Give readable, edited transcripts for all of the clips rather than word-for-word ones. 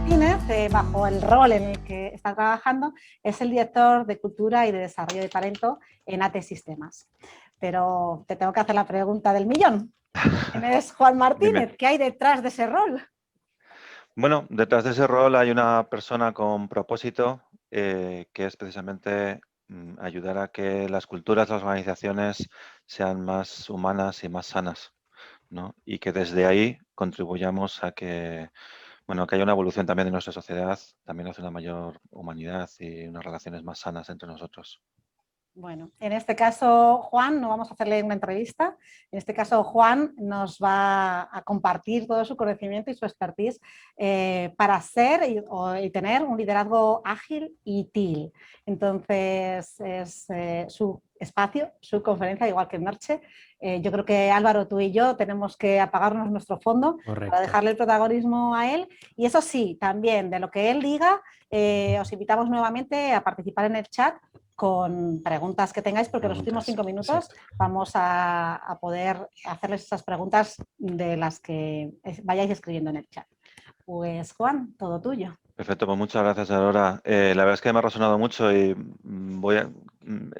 Martínez, bajo el rol en el que está trabajando, es el director de Cultura y de Desarrollo de Talento en AT Sistemas. Pero te tengo que hacer la pregunta del millón. ¿Quién es Juan Dime. Martínez? ¿Qué hay detrás de ese rol? Bueno, detrás de ese rol hay una persona con propósito que es precisamente ayudar a que las culturas, las organizaciones sean más humanas y más sanas, ¿no? Y que desde ahí contribuyamos a que, bueno, que haya una evolución también de nuestra sociedad, también hacia una mayor humanidad y unas relaciones más sanas entre nosotros. Bueno, en este caso, Juan, no vamos a hacerle una entrevista. En este caso, Juan nos va a compartir todo su conocimiento y su expertise para ser y tener un liderazgo ágil y TIL. Entonces, es su espacio, su conferencia, igual que en Merche. Yo creo que Álvaro, tú y yo tenemos que apagarnos nuestro fondo para Correcto. dejarle el protagonismo a él. Y eso sí, también de lo que él diga, os invitamos nuevamente a participar en el chat con preguntas que tengáis, porque en los últimos 5 minutos Exacto. vamos a poder hacerles esas preguntas de las que vayáis escribiendo en el chat. Pues Juan, todo tuyo. Perfecto, pues muchas gracias, Aurora. La verdad es que me ha resonado mucho y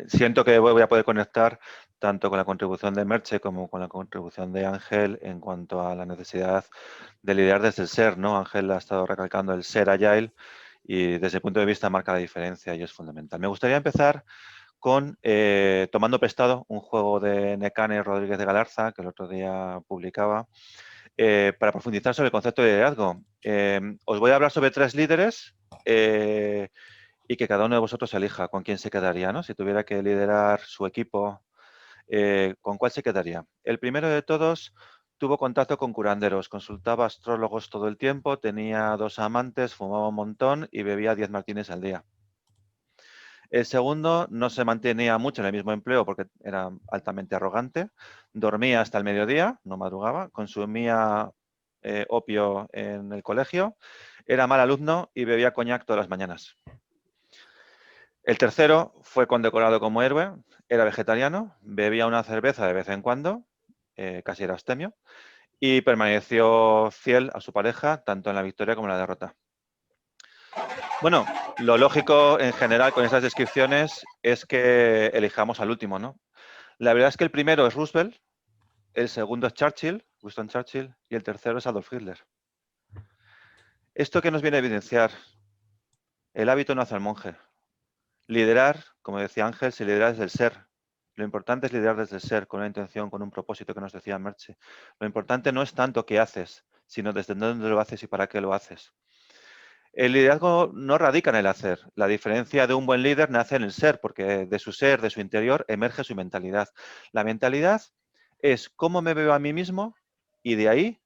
siento que voy a poder conectar tanto con la contribución de Merche como con la contribución de Ángel en cuanto a la necesidad de liderar desde el ser, ¿no? Ángel ha estado recalcando el ser agile y desde el punto de vista marca la diferencia y es fundamental. Me gustaría empezar con tomando prestado un juego de Nekane Rodríguez de Galarza, que el otro día publicaba, para profundizar sobre el concepto de liderazgo. Os voy a hablar sobre 3 líderes y que cada uno de vosotros elija con quién se quedaría, ¿no? Si tuviera que liderar su equipo, ¿con cuál se quedaría? El primero de todos tuvo contacto con curanderos, consultaba astrólogos todo el tiempo, tenía 2 amantes, fumaba un montón y bebía 10 martinis al día. El segundo no se mantenía mucho en el mismo empleo porque era altamente arrogante, dormía hasta el mediodía, no madrugaba, consumía opio en el colegio, era mal alumno y bebía coñac todas las mañanas. El tercero fue condecorado como héroe, era vegetariano, bebía una cerveza de vez en cuando, casi era abstemio, y permaneció fiel a su pareja tanto en la victoria como en la derrota. Bueno, lo lógico en general con estas descripciones es que elijamos al último, ¿no? La verdad es que el primero es Roosevelt, el segundo es Churchill, Winston Churchill, y el tercero es Adolf Hitler. ¿Esto qué nos viene a evidenciar? El hábito no hace al monje. Liderar, como decía Ángel, se lidera desde el ser. Lo importante es liderar desde el ser, con una intención, con un propósito que nos decía Merche. Lo importante no es tanto qué haces, sino desde dónde lo haces y para qué lo haces. El liderazgo no radica en el hacer. La diferencia de un buen líder nace en el ser, porque de su ser, de su interior, emerge su mentalidad. La mentalidad es cómo me veo a mí mismo y de ahí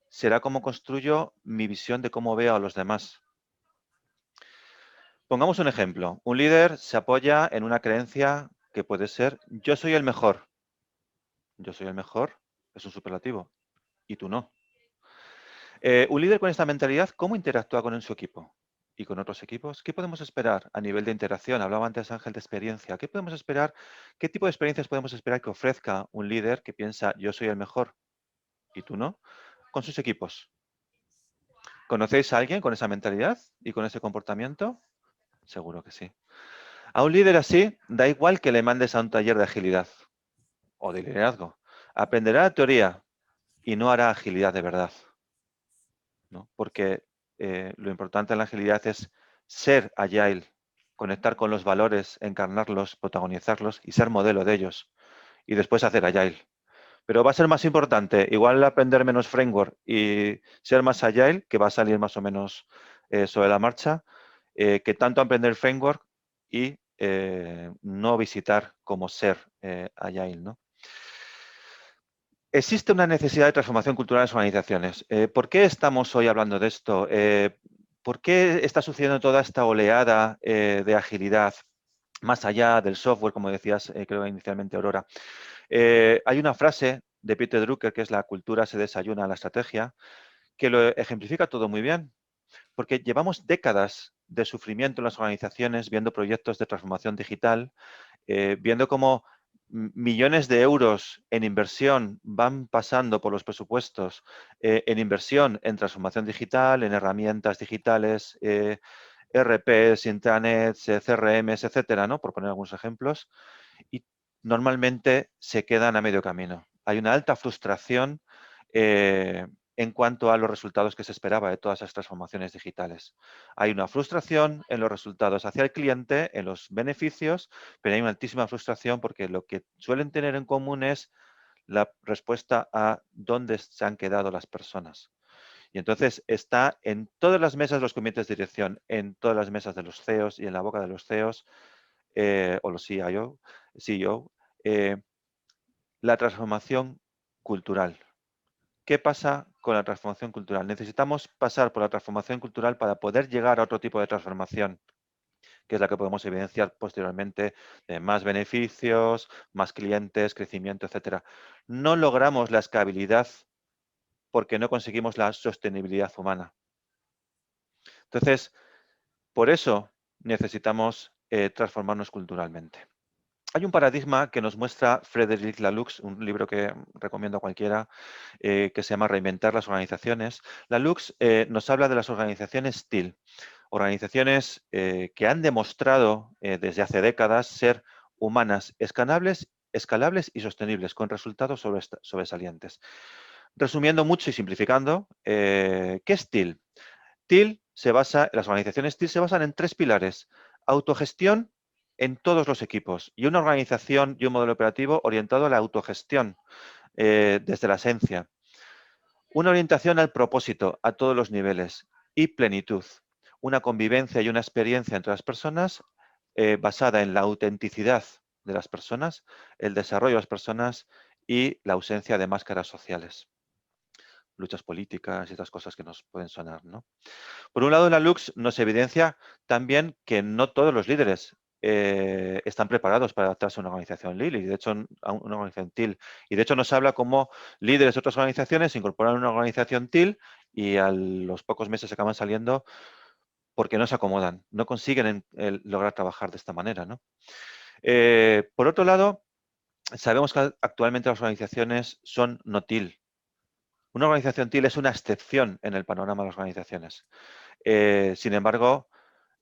será cómo construyo mi visión de cómo veo a los demás. Pongamos un ejemplo. Un líder se apoya en una creencia que puede ser yo soy el mejor. Yo soy el mejor es un superlativo y tú no. Un líder con esta mentalidad, ¿cómo interactúa con su equipo y con otros equipos? ¿Qué podemos esperar a nivel de interacción? Hablaba antes Ángel de experiencia. ¿Qué podemos esperar? ¿Qué tipo de experiencias podemos esperar que ofrezca un líder que piensa yo soy el mejor y tú no? Con sus equipos. ¿Conocéis a alguien con esa mentalidad y con ese comportamiento? Seguro que sí. A un líder así, da igual que le mandes a un taller de agilidad o de liderazgo. Aprenderá la teoría y no hará agilidad de verdad, ¿no? Porque lo importante en la agilidad es ser agile, conectar con los valores, encarnarlos, protagonizarlos y ser modelo de ellos. Y después hacer agile. Pero va a ser más importante, igual aprender menos framework y ser más agile, que va a salir más o menos sobre la marcha, que tanto aprender framework y no visitar como ser agile, ¿no? Existe una necesidad de transformación cultural en las organizaciones. ¿Por qué estamos hoy hablando de esto? ¿Por qué está sucediendo toda esta oleada de agilidad más allá del software, como decías, creo inicialmente, Aurora? Hay una frase de Peter Drucker, que es la cultura se desayuna a la estrategia, que lo ejemplifica todo muy bien, porque llevamos décadas de sufrimiento en las organizaciones viendo proyectos de transformación digital, viendo cómo millones de euros en inversión van pasando por los presupuestos, en inversión en transformación digital, en herramientas digitales, ERPs, intranets, CRMs, etcétera, ¿no? Por poner algunos ejemplos, y normalmente se quedan a medio camino. Hay una alta frustración en cuanto a los resultados que se esperaba de todas esas transformaciones digitales. Hay una frustración en los resultados hacia el cliente, en los beneficios, pero hay una altísima frustración porque lo que suelen tener en común es la respuesta a dónde se han quedado las personas. Y entonces está en todas las mesas de los comités de dirección, en todas las mesas de los CEOs y en la boca de los CEOs o los CEO, la transformación cultural. ¿Qué pasa con la transformación cultural? Necesitamos pasar por la transformación cultural para poder llegar a otro tipo de transformación, que es la que podemos evidenciar posteriormente de más beneficios, más clientes, crecimiento, etcétera. No logramos la escalabilidad porque no conseguimos la sostenibilidad humana. Entonces, por eso necesitamos transformarnos culturalmente. Hay un paradigma que nos muestra Frederic Laloux, un libro que recomiendo a cualquiera, que se llama Reinventar las organizaciones. Laloux nos habla de las organizaciones TIL, organizaciones que han demostrado desde hace décadas ser humanas, escalables y sostenibles, con resultados sobresalientes. Resumiendo mucho y simplificando, ¿qué es TIL? Las organizaciones TIL se basan en 3 pilares: autogestión en todos los equipos y una organización y un modelo operativo orientado a la autogestión desde la esencia. Una orientación al propósito a todos los niveles y plenitud. Una convivencia y una experiencia entre las personas basada en la autenticidad de las personas, el desarrollo de las personas y la ausencia de máscaras sociales, luchas políticas y estas cosas que nos pueden sonar, ¿no? Por un lado, la Lux nos evidencia también que no todos los líderes están preparados para adaptarse a una organización LIL, y de hecho a una organización TIL. Y de hecho nos habla cómo líderes de otras organizaciones se incorporan a una organización TIL y a los pocos meses acaban saliendo porque no se acomodan, no consiguen lograr trabajar de esta manera, ¿no? Por otro lado, sabemos que actualmente las organizaciones son no TIL. Una organización TIL es una excepción en el panorama de las organizaciones. Sin embargo,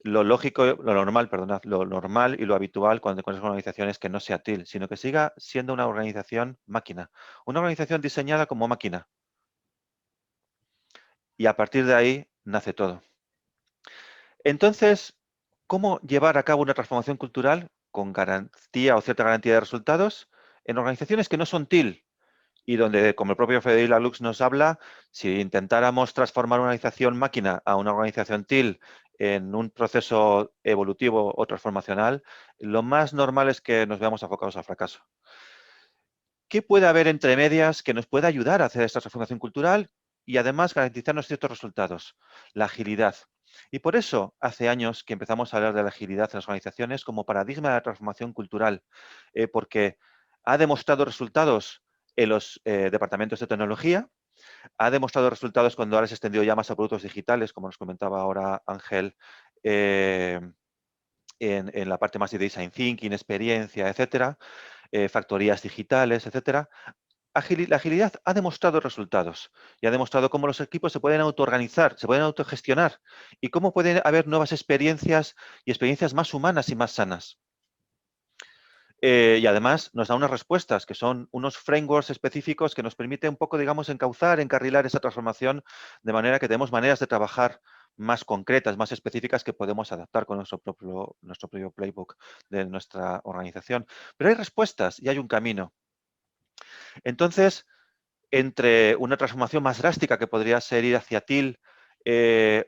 lo lógico, lo normal y lo habitual cuando con una organización es que no sea TIL, sino que siga siendo una organización máquina, una organización diseñada como máquina. Y a partir de ahí nace todo. Entonces, ¿cómo llevar a cabo una transformación cultural con garantía o cierta garantía de resultados en organizaciones que no son TIL? Y donde, como el propio Frederic Laloux nos habla, si intentáramos transformar una organización máquina a una organización TIL en un proceso evolutivo o transformacional, lo más normal es que nos veamos abocados al fracaso. ¿Qué puede haber entre medias que nos pueda ayudar a hacer esta transformación cultural y además garantizarnos ciertos resultados? La agilidad. Y por eso hace años que empezamos a hablar de la agilidad en las organizaciones como paradigma de la transformación cultural, porque ha demostrado resultados en los departamentos de tecnología, ha demostrado resultados cuando ahora se ha extendido ya más a productos digitales, como nos comentaba ahora Ángel, en la parte más de design thinking, experiencia, etcétera, factorías digitales, etcétera. La agilidad ha demostrado resultados y ha demostrado cómo los equipos se pueden autoorganizar, se pueden autogestionar y cómo pueden haber nuevas experiencias y experiencias más humanas y más sanas. Y además nos da unas respuestas que son unos frameworks específicos que nos permiten un poco, digamos, encauzar, encarrilar esa transformación de manera que tenemos maneras de trabajar más concretas, más específicas que podemos adaptar con nuestro propio playbook de nuestra organización. Pero hay respuestas y hay un camino. Entonces, entre una transformación más drástica que podría ser ir hacia TIL,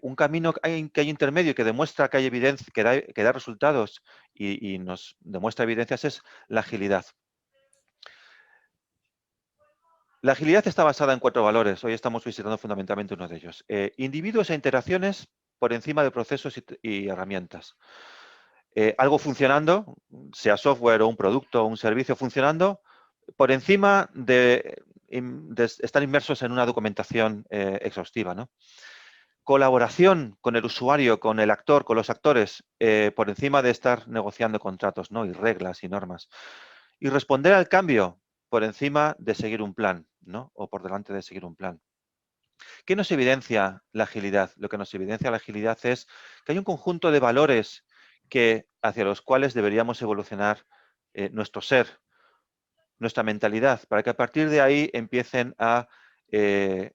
un camino que hay intermedio y que demuestra que hay evidencia, que da resultados y nos demuestra evidencias es la agilidad. La agilidad está basada en 4 valores. Hoy estamos visitando fundamentalmente uno de ellos. Individuos e interacciones por encima de procesos y herramientas. Algo funcionando, sea software o un producto o un servicio funcionando, por encima de estar inmersos en una documentación exhaustiva, ¿no? Colaboración con el usuario, con el actor, con los actores, por encima de estar negociando contratos, ¿no? Y reglas y normas. y responder al cambio por encima de seguir un plan, ¿no? O por delante de seguir un plan. ¿Qué nos evidencia la agilidad? Lo que nos evidencia la agilidad es que hay un conjunto de valores hacia los cuales deberíamos evolucionar nuestro ser, nuestra mentalidad, para que a partir de ahí empiecen a eh,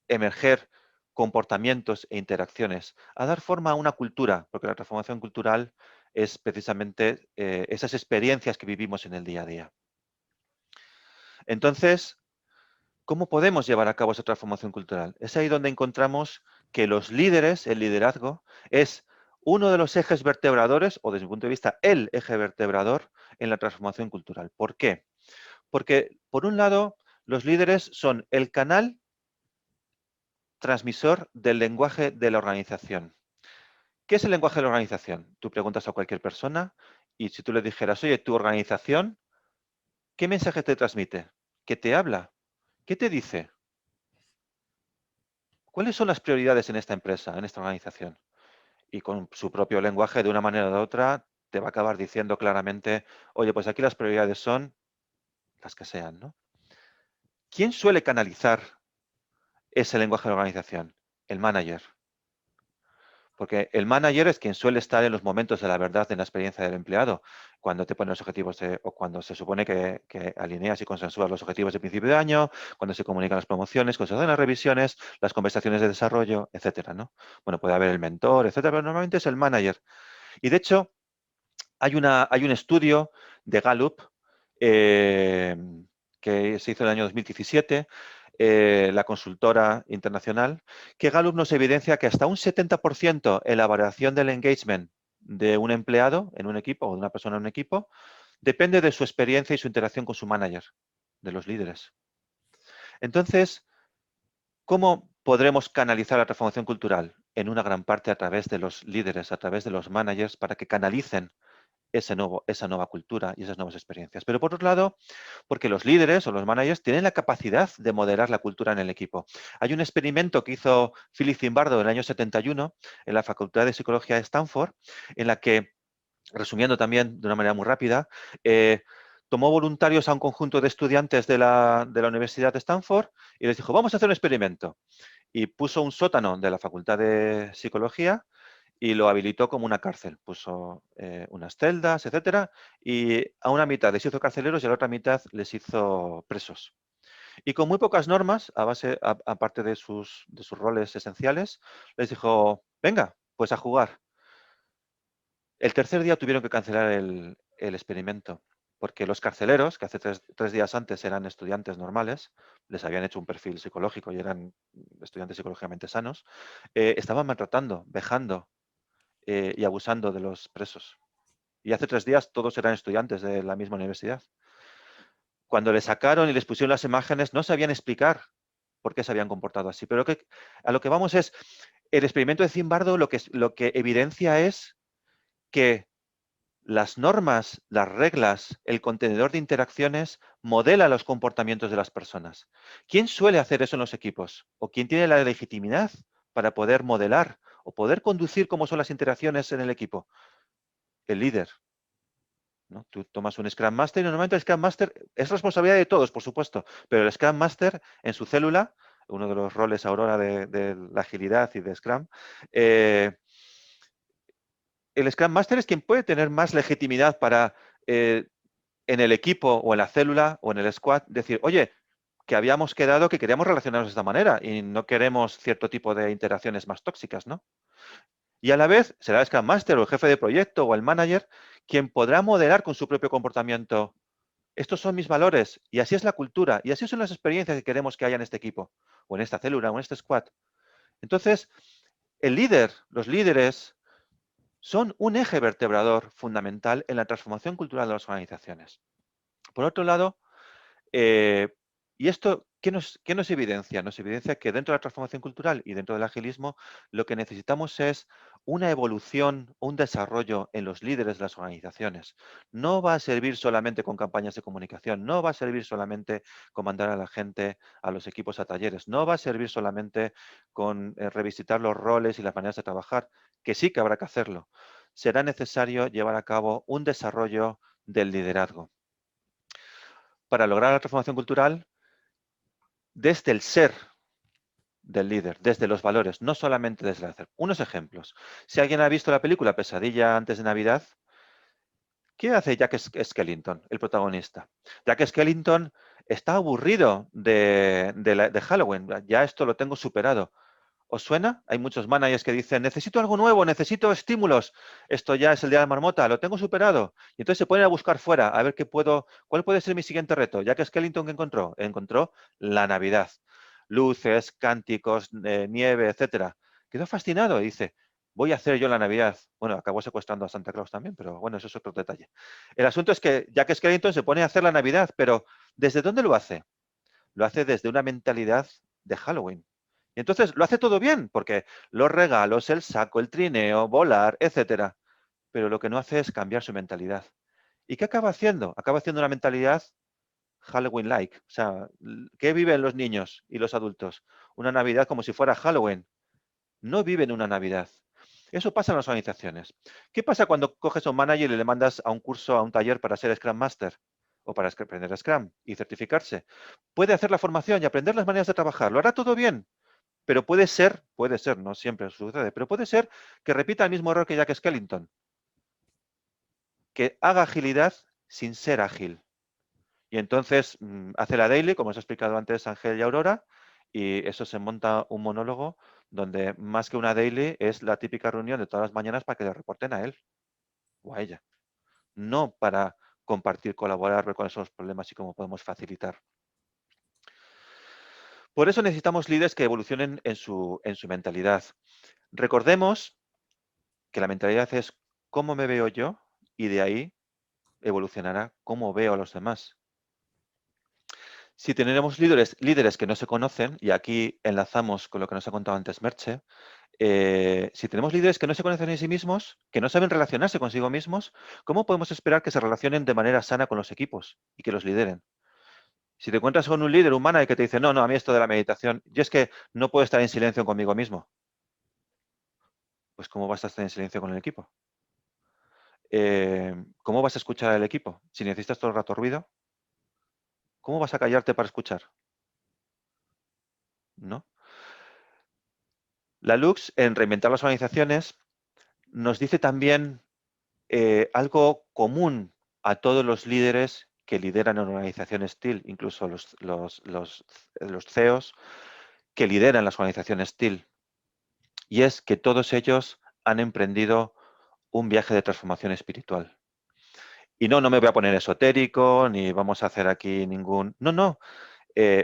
emerger comportamientos e interacciones, a dar forma a una cultura, porque la transformación cultural es precisamente esas experiencias que vivimos en el día a día. Entonces, ¿cómo podemos llevar a cabo esa transformación cultural? Es ahí donde encontramos que los líderes, el liderazgo, es uno de los ejes vertebradores, o desde mi punto de vista, el eje vertebrador en la transformación cultural. ¿Por qué? Porque, por un lado, los líderes son el canal transmisor del lenguaje de la organización. ¿Qué es el lenguaje de la organización? Tú preguntas a cualquier persona y si tú le dijeras, oye, tu organización, ¿qué mensaje te transmite? ¿Qué te habla? ¿Qué te dice? ¿Cuáles son las prioridades en esta empresa, en esta organización? Y con su propio lenguaje, de una manera o de otra, te va a acabar diciendo claramente, oye, pues aquí las prioridades son las que sean, ¿no? ¿Quién suele canalizar ese lenguaje de la organización? El manager. Porque el manager es quien suele estar en los momentos de la verdad en la experiencia del empleado, cuando te ponen los objetivos o cuando se supone que alineas y consensúas los objetivos de principio de año, cuando se comunican las promociones, cuando se hacen las revisiones, las conversaciones de desarrollo, etcétera, ¿no? Bueno, puede haber el mentor, etcétera, pero normalmente es el manager. Y de hecho, hay un estudio de Gallup eh, que se hizo en el año 2017, la consultora internacional, que Gallup nos evidencia que hasta un 70% en la variación del engagement de un empleado en un equipo o de una persona en un equipo depende de su experiencia y su interacción con su manager, de los líderes. Entonces, ¿cómo podremos canalizar la transformación cultural? En una gran parte a través de los líderes, a través de los managers, para que canalicen esa nueva cultura y esas nuevas experiencias. Pero por otro lado, porque los líderes o los managers tienen la capacidad de moderar la cultura en el equipo. Hay un experimento que hizo Philip Zimbardo en el año 71 en la Facultad de Psicología de Stanford, en la que, resumiendo también de una manera muy rápida, tomó voluntarios a un conjunto de estudiantes de la Universidad de Stanford y les dijo, vamos a hacer un experimento. Y puso un sótano de la Facultad de Psicología y lo habilitó como una cárcel. Puso unas celdas, etcétera, y a una mitad les hizo carceleros y a la otra mitad les hizo presos. Y con muy pocas normas, aparte de sus roles esenciales, les dijo, venga, pues a jugar. El tercer día tuvieron que cancelar el experimento, porque los carceleros, que hace tres días antes eran estudiantes normales, les habían hecho un perfil psicológico y eran estudiantes psicológicamente sanos, estaban maltratando, vejando y abusando de los presos. Y hace 3 días todos eran estudiantes de la misma universidad. Cuando les sacaron y les pusieron las imágenes, no sabían explicar por qué se habían comportado así. Pero a lo que vamos es, el experimento de Zimbardo lo que evidencia es que las normas, las reglas, el contenedor de interacciones modela los comportamientos de las personas. ¿Quién suele hacer eso en los equipos? ¿O quién tiene la legitimidad para poder modelar o poder conducir cómo son las interacciones en el equipo? El líder, ¿no? Tú tomas un Scrum Master y normalmente el Scrum Master es responsabilidad de todos, por supuesto, pero el Scrum Master en su célula, uno de los roles ahora de la agilidad y de Scrum, el Scrum Master es quien puede tener más legitimidad para en el equipo o en la célula o en el squad decir, oye, que habíamos quedado que queríamos relacionarnos de esta manera y no queremos cierto tipo de interacciones más tóxicas, ¿no? Y a la vez será el Scrum Master o el jefe de proyecto o el manager quien podrá modelar con su propio comportamiento. Estos son mis valores y así es la cultura y así son las experiencias que queremos que haya en este equipo o en esta célula o en este squad. Entonces, el líder, los líderes, son un eje vertebrador fundamental en la transformación cultural de las organizaciones. Por otro lado, Eh, ¿y esto qué nos evidencia? Nos evidencia que dentro de la transformación cultural y dentro del agilismo, lo que necesitamos es una evolución, un desarrollo en los líderes de las organizaciones. No va a servir solamente con campañas de comunicación, no va a servir solamente con mandar a la gente a los equipos a talleres, no va a servir solamente con revisitar los roles y las maneras de trabajar, que sí que habrá que hacerlo. Será necesario llevar a cabo un desarrollo del liderazgo. para lograr la transformación cultural desde el ser del líder, desde los valores, no solamente desde el hacer. Unos ejemplos. Si alguien ha visto la película Pesadilla antes de Navidad, ¿qué hace Jack Skellington, el protagonista? Jack Skellington está aburrido de Halloween. Ya esto lo tengo superado. ¿Os suena? Hay muchos managers que dicen, necesito algo nuevo, necesito estímulos. Esto ya es el día de la marmota, lo tengo superado. Y entonces se ponen a buscar fuera, a ver cuál puede ser mi siguiente reto. Jack Skellington, ¿qué encontró? Encontró la Navidad. Luces, cánticos, nieve, etcétera. Quedó fascinado y dice, voy a hacer yo la Navidad. Bueno, acabó secuestrando a Santa Claus también, pero bueno, eso es otro detalle. El asunto es que Jack Skellington se pone a hacer la Navidad, pero ¿desde dónde lo hace? Lo hace desde una mentalidad de Halloween. Y entonces lo hace todo bien, porque los regalos, el saco, el trineo, volar, etcétera. Pero lo que no hace es cambiar su mentalidad. ¿Y qué acaba haciendo? Acaba haciendo una mentalidad Halloween-like. O sea, ¿qué viven los niños y los adultos? Una Navidad como si fuera Halloween. No viven una Navidad. Eso pasa en las organizaciones. ¿Qué pasa cuando coges a un manager y le mandas a un curso, a un taller para ser Scrum Master o para aprender Scrum y certificarse? Puede hacer la formación y aprender las maneras de trabajar. Lo hará todo bien, pero puede ser, no siempre sucede, pero puede ser que repita el mismo error que Jack Skellington, que haga agilidad sin ser ágil. Y entonces hace la daily, como os he explicado antes Ángel y Aurora, y eso se monta un monólogo donde más que una daily es la típica reunión de todas las mañanas para que le reporten a él o a ella, no para compartir, colaborar, ver cuáles son los problemas y cómo podemos facilitar. Por eso necesitamos líderes que evolucionen en su mentalidad. Recordemos que la mentalidad es cómo me veo yo y de ahí evolucionará cómo veo a los demás. Si tenemos líderes que no se conocen, y aquí enlazamos con lo que nos ha contado antes Merche, si tenemos líderes que no se conocen en sí mismos, que no saben relacionarse consigo mismos, ¿cómo podemos esperar que se relacionen de manera sana con los equipos y que los lideren? Si te encuentras con un líder, un manager que te dice, no, a mí esto de la meditación, yo es que no puedo estar en silencio conmigo mismo, pues ¿cómo vas a estar en silencio con el equipo? ¿Cómo vas a escuchar al equipo? Si necesitas todo el rato ruido, ¿cómo vas a callarte para escuchar? ¿No? La Lux, en Reinventar las Organizaciones, nos dice también algo común a todos los líderes que lideran en organizaciones TIL, incluso los CEOs que lideran las organizaciones TIL, y es que todos ellos han emprendido un viaje de transformación espiritual. Y no me voy a poner esotérico, ni vamos a hacer aquí ningún... No.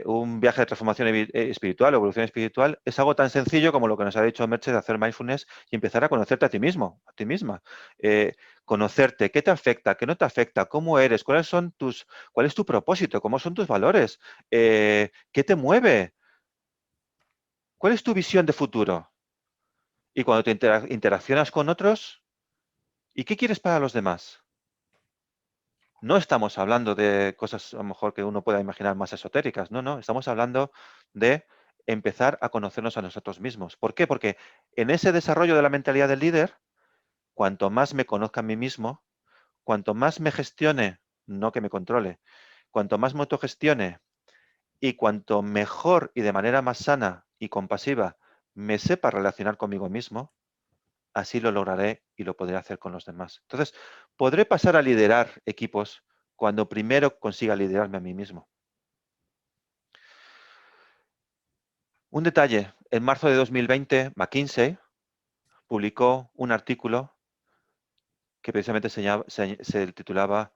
Un viaje de transformación espiritual, evolución espiritual, es algo tan sencillo como lo que nos ha dicho Merche de hacer mindfulness y empezar a conocerte a ti mismo, a ti misma. Conocerte, qué te afecta, qué no te afecta, cómo eres, cuál es tu propósito, cómo son tus valores, qué te mueve, cuál es tu visión de futuro. Y cuando te interaccionas con otros, ¿y qué quieres para los demás? No estamos hablando de cosas a lo mejor que uno pueda imaginar más esotéricas, no, estamos hablando de empezar a conocernos a nosotros mismos. ¿Por qué? Porque en ese desarrollo de la mentalidad del líder, cuanto más me conozca a mí mismo, cuanto más me gestione, no que me controle, cuanto más me autogestione y cuanto mejor y de manera más sana y compasiva me sepa relacionar conmigo mismo, así lo lograré y lo podré hacer con los demás. Entonces, podré pasar a liderar equipos cuando primero consiga liderarme a mí mismo. Un detalle, en marzo de 2020, McKinsey publicó un artículo que precisamente se titulaba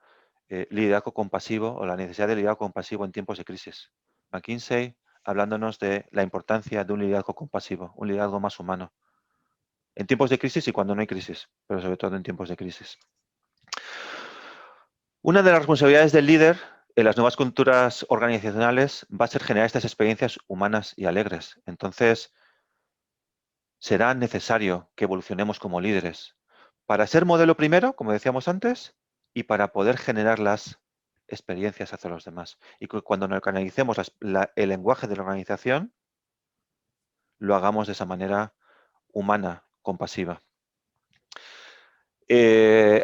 Liderazgo compasivo o la necesidad de liderazgo compasivo en tiempos de crisis. McKinsey hablándonos de la importancia de un liderazgo compasivo, un liderazgo más humano. En tiempos de crisis y cuando no hay crisis, pero sobre todo en tiempos de crisis. Una de las responsabilidades del líder en las nuevas culturas organizacionales va a ser generar estas experiencias humanas y alegres. Entonces, será necesario que evolucionemos como líderes para ser modelo primero, como decíamos antes, y para poder generar las experiencias hacia los demás. Y que cuando nos canalicemos el lenguaje de la organización, lo hagamos de esa manera humana, compasiva.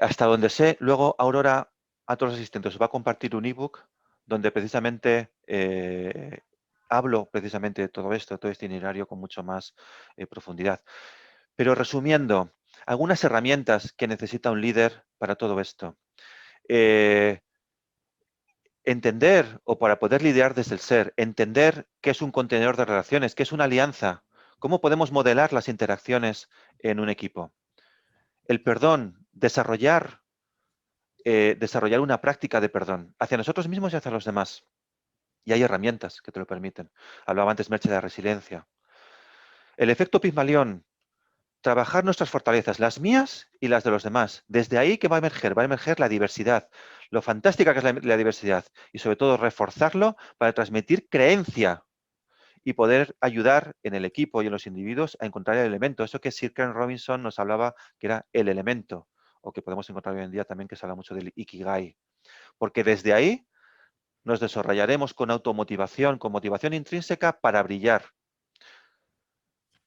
Hasta donde sé, luego Aurora a todos los asistentes os va a compartir un ebook donde precisamente hablo precisamente de todo esto, todo este itinerario con mucho más profundidad. Pero resumiendo, algunas herramientas que necesita un líder para todo esto. Entender, o para poder lidiar desde el ser, entender qué es un contenedor de relaciones, qué es una alianza, cómo podemos modelar las interacciones en un equipo. El perdón, desarrollar una práctica de perdón hacia nosotros mismos y hacia los demás. Y hay herramientas que te lo permiten. Hablaba antes Merche de la resiliencia. El efecto Pigmalión, trabajar nuestras fortalezas, las mías y las de los demás. Desde ahí que va a emerger la diversidad, lo fantástica que es la diversidad y sobre todo reforzarlo para transmitir creencia y poder ayudar en el equipo y en los individuos a encontrar el elemento. Eso que Sir Ken Robinson nos hablaba que era el elemento, o que podemos encontrar hoy en día también que se habla mucho del Ikigai. Porque desde ahí nos desarrollaremos con automotivación, con motivación intrínseca para brillar.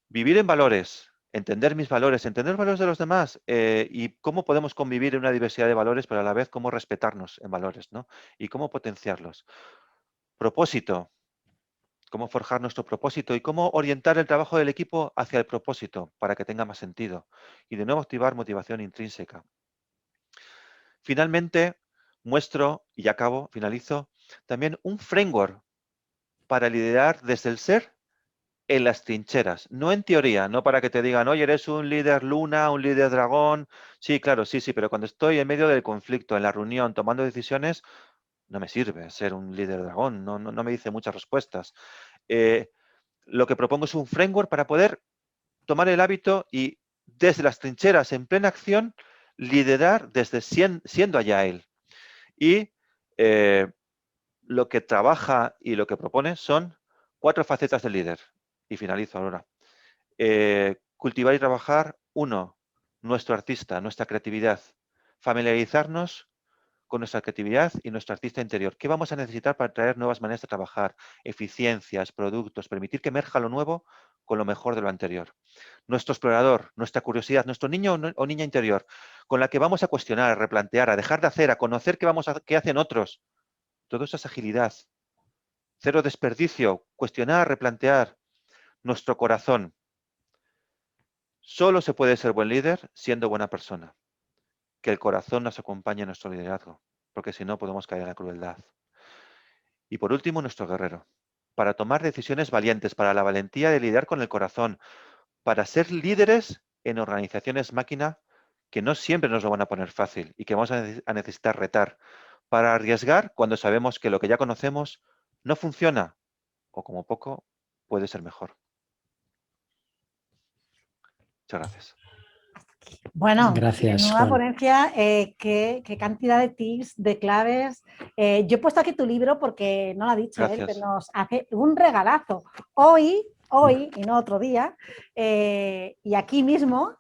Vivir en valores, entender mis valores, entender los valores de los demás y cómo podemos convivir en una diversidad de valores, pero a la vez cómo respetarnos en valores, ¿no? Y cómo potenciarlos. Propósito, cómo forjar nuestro propósito y cómo orientar el trabajo del equipo hacia el propósito para que tenga más sentido. Y de nuevo activar motivación intrínseca. Finalmente, muestro, y acabo, finalizo, también un framework para liderar desde el ser en las trincheras, no en teoría, no para que te digan, oye, eres un líder luna, un líder dragón. Sí, claro, sí, pero cuando estoy en medio del conflicto, en la reunión, tomando decisiones, no me sirve ser un líder dragón, no me dice muchas respuestas. Lo que propongo es un framework para poder tomar el hábito y desde las trincheras, en plena acción, liderar desde siendo agile. Y lo que trabaja y lo que propone son 4 facetas del líder. Y finalizo ahora. Cultivar y trabajar, 1, nuestro artista, nuestra creatividad. Familiarizarnos con nuestra creatividad y nuestro artista interior. ¿Qué vamos a necesitar para traer nuevas maneras de trabajar? Eficiencias, productos, permitir que emerja lo nuevo con lo mejor de lo anterior. Nuestro explorador, nuestra curiosidad, nuestro niño o niña interior, con la que vamos a cuestionar, a replantear, a dejar de hacer, a conocer qué hacen otros. Todo eso es agilidad. Cero desperdicio, cuestionar, replantear. Nuestro corazón. Solo se puede ser buen líder siendo buena persona. Que el corazón nos acompañe en nuestro liderazgo, porque si no podemos caer en la crueldad. Y por último, nuestro guerrero. Para tomar decisiones valientes, para la valentía de lidiar con el corazón, para ser líderes en organizaciones máquina que no siempre nos lo van a poner fácil y que vamos a necesitar retar, para arriesgar cuando sabemos que lo que ya conocemos no funciona o como poco puede ser mejor. Muchas gracias. Bueno, Gracias, nueva Juan. ponencia, qué cantidad de tips, de claves. Yo he puesto aquí tu libro porque no lo ha dicho él, Gracias. pero nos hace un regalazo. Hoy y no otro día, y aquí mismo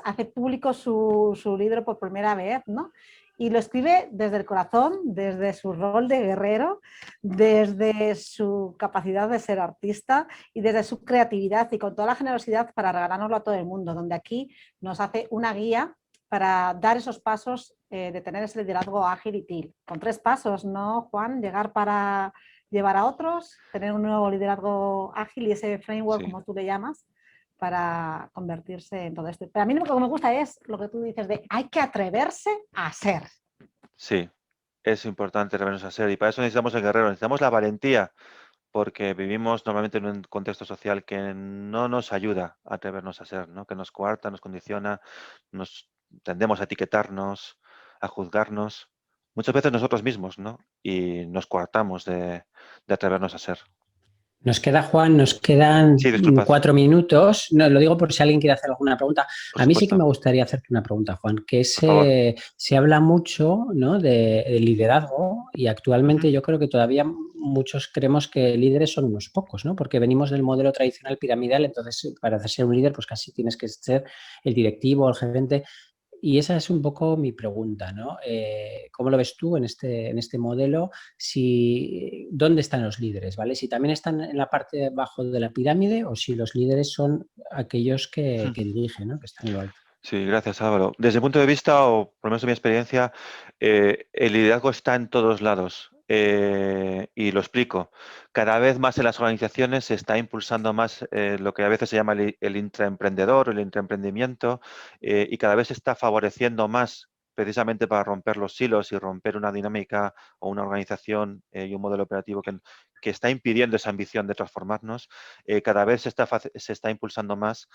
hace público su libro por primera vez, ¿no? Y lo escribe desde el corazón, desde su rol de guerrero, desde su capacidad de ser artista y desde su creatividad y con toda la generosidad para regalárnoslo a todo el mundo, donde aquí nos hace una guía para dar esos pasos de tener ese liderazgo ágil y TIL. Con 3 pasos, ¿no, Juan? Llegar para llevar a otros, tener un nuevo liderazgo ágil y ese framework, Sí. como tú le llamas, para convertirse en todo esto. Pero a mí lo que me gusta es lo que tú dices de hay que atreverse a ser. Sí, es importante atrevernos a ser y para eso necesitamos el guerrero, necesitamos la valentía, porque vivimos normalmente en un contexto social que no nos ayuda a atrevernos a ser, ¿no? Que nos coarta, nos condiciona, nos tendemos a etiquetarnos, a juzgarnos, muchas veces nosotros mismos, ¿no? Y nos coartamos de atrevernos a ser. Nos queda, Juan, nos quedan Sí, disculpad, 4 minutos. No, lo digo por si alguien quiere hacer alguna pregunta. por A mí sí que supuesto. me gustaría hacerte una pregunta, Juan, que es, Por favor. se habla mucho, ¿no?, de liderazgo y actualmente Ujú. yo creo que todavía muchos creemos que líderes son unos pocos, ¿no? Porque venimos del modelo tradicional piramidal, entonces para ser un líder pues casi tienes que ser el directivo, el gerente. Y esa es un poco mi pregunta, ¿no? ¿Cómo lo ves tú en este modelo? ¿Dónde están los líderes, ¿vale? Si también están en la parte de abajo de la pirámide o si los líderes son aquellos que dirigen, ¿no?, que están en lo alto. Sí, gracias Álvaro. Desde mi punto de vista, o por lo menos de mi experiencia, el liderazgo está en todos lados. Y lo explico. Cada vez más en las organizaciones se está impulsando más lo que a veces se llama el intraemprendedor o el intraemprendimiento, y cada vez se está favoreciendo más precisamente para romper los silos y romper una dinámica o una organización y un modelo operativo que está impidiendo esa ambición de transformarnos. Cada vez se está impulsando más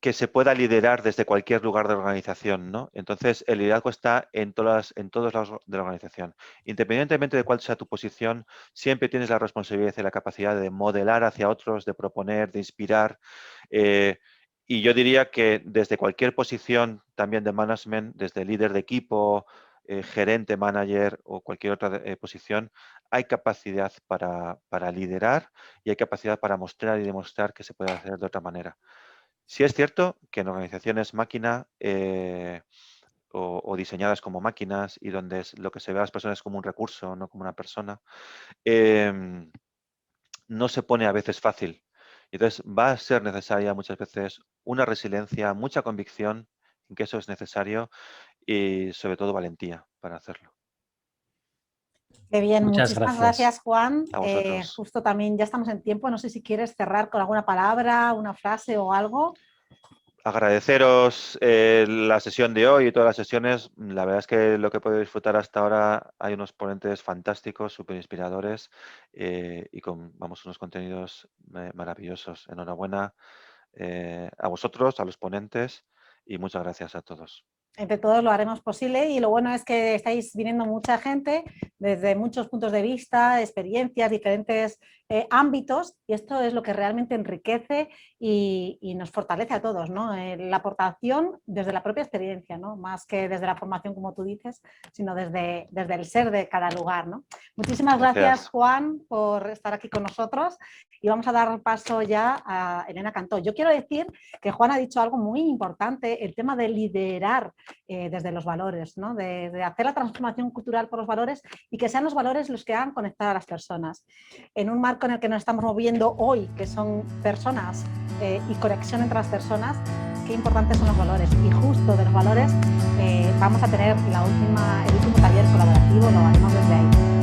que se pueda liderar desde cualquier lugar de la organización, ¿no? Entonces, el liderazgo está en todos lados de la organización. Independientemente de cuál sea tu posición, siempre tienes la responsabilidad y la capacidad de modelar hacia otros, de proponer, de inspirar. Y yo diría que desde cualquier posición también de management, desde líder de equipo, gerente, manager o cualquier otra posición, hay capacidad para liderar y hay capacidad para mostrar y demostrar que se puede hacer de otra manera. Sí es cierto que en organizaciones máquina o diseñadas como máquinas y donde lo que se ve a las personas como un recurso, no como una persona, no se pone a veces fácil. Entonces va a ser necesaria muchas veces una resiliencia, mucha convicción en que eso es necesario y sobre todo valentía para hacerlo. Qué bien, Muchas muchísimas gracias. gracias, Juan. A vosotros. Justo también ya estamos en tiempo. No sé si quieres cerrar con alguna palabra, una frase o algo. Agradeceros la sesión de hoy y todas las sesiones. La verdad es que lo que he podido disfrutar hasta ahora, hay unos ponentes fantásticos, súper inspiradores y con unos contenidos maravillosos. Enhorabuena a vosotros, a los ponentes y muchas gracias a todos. Entre todos lo haremos posible y lo bueno es que estáis viniendo mucha gente desde muchos puntos de vista, experiencias, diferentes ámbitos y esto es lo que realmente enriquece y nos fortalece a todos, ¿no? La aportación desde la propia experiencia, ¿no? Más que desde la formación como tú dices, sino desde el ser de cada lugar, ¿no? Muchísimas gracias Juan por estar aquí con nosotros y vamos a dar paso ya a Elena Cantó. Yo quiero decir que Juan ha dicho algo muy importante, el tema de liderar desde los valores, ¿no? de hacer la transformación cultural por los valores y que sean los valores los que hagan conectar a las personas. En un marco en el que nos estamos moviendo hoy, que son personas y conexión entre las personas, qué importantes son los valores. Y justo de los valores vamos a tener el último taller colaborativo, lo haremos desde ahí.